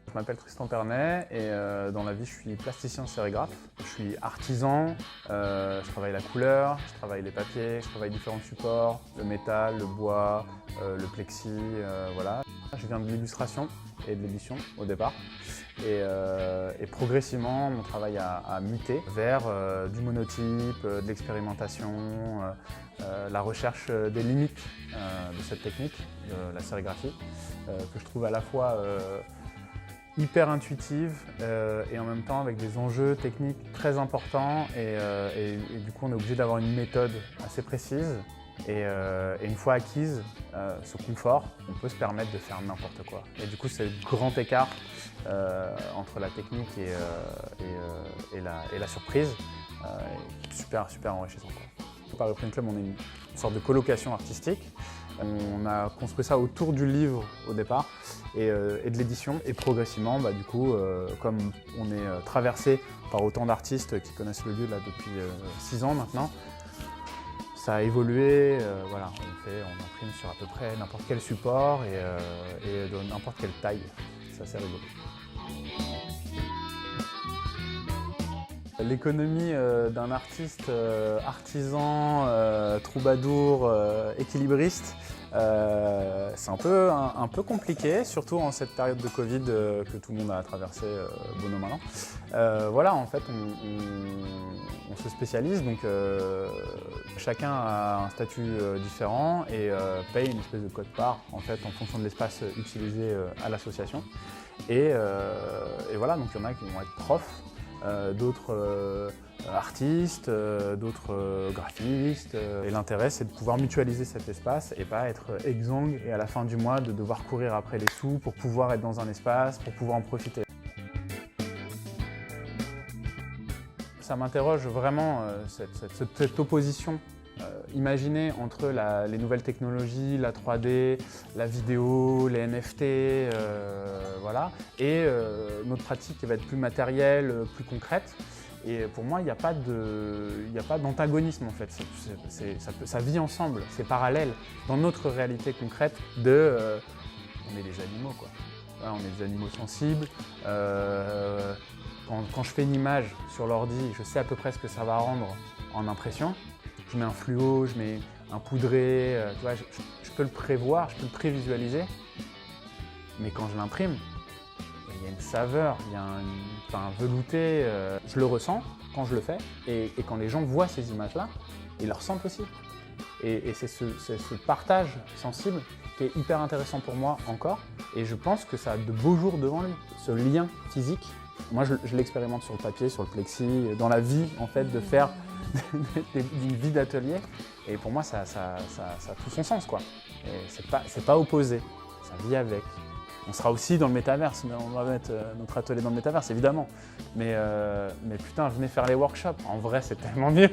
Je m'appelle Tristan Pernet et dans la vie je suis plasticien sérigraphe. Je suis artisan, je travaille la couleur, je travaille les papiers, je travaille différents supports, le métal, le bois, le plexi, voilà. Je viens de l'illustration et de l'édition au départ et progressivement mon travail a muté vers du monotype, de l'expérimentation, la recherche des limites de cette technique, de la sérigraphie, que je trouve à la fois hyper intuitive et en même temps avec des enjeux techniques très importants et du coup on est obligé d'avoir une méthode assez précise et une fois acquise ce confort, on peut se permettre de faire n'importe quoi. Et du coup c'est le grand écart entre la technique et la surprise, super enrichissant, quoi. Paris Print Club, on est une sorte de colocation artistique. On a construit ça autour du livre au départ et de l'édition. Et progressivement, du coup, comme on est traversé par autant d'artistes qui connaissent le lieu là, depuis 6 ans maintenant, ça a évolué. Voilà, on imprime sur à peu près n'importe quel support et de n'importe quelle taille. C'est assez rigolo. L'économie d'un artiste artisan, troubadour, équilibriste, c'est un peu compliqué, surtout en cette période de Covid que tout le monde a traversé bon an mal an. Voilà, en fait, on se spécialise, donc chacun a un statut différent et paye une espèce de quote-part en fait, en fonction de l'espace utilisé à l'association. Et voilà, donc il y en a qui vont être profs, d'autres artistes, d'autres graphistes. Et l'intérêt, c'est de pouvoir mutualiser cet espace et pas être exsangue et à la fin du mois de devoir courir après les sous pour pouvoir être dans un espace, pour pouvoir en profiter. Ça m'interroge vraiment cette opposition imaginée entre les nouvelles technologies, la 3D, la vidéo, les NFT, voilà, et notre pratique qui va être plus matérielle, plus concrète. Et pour moi, il n'y a pas d'antagonisme en fait, ça vit ensemble, c'est parallèle dans notre réalité concrète de on est des animaux, quoi. Voilà, on est des animaux sensibles. Quand je fais une image sur l'ordi, je sais à peu près ce que ça va rendre en impression. Je mets un fluo, je mets un poudré, tu vois, je peux le prévoir, je peux le prévisualiser. Mais quand je l'imprime, il y a une saveur, il y a un velouté, je le ressens quand je le fais. Et quand les gens voient ces images-là, ils le ressentent aussi. Et c'est ce partage sensible qui est hyper intéressant pour moi encore. Et je pense que ça a de beaux jours devant lui, ce lien physique. Moi, je l'expérimente sur le papier, sur le plexi, dans la vie, en fait, de faire d'une vie d'atelier. Et pour moi, ça a tout son sens, quoi. Et c'est pas opposé, ça vit avec. On sera aussi dans le métaverse, on va mettre notre atelier dans le métaverse, évidemment. Mais putain, venez faire les workshops, en vrai, c'est tellement mieux.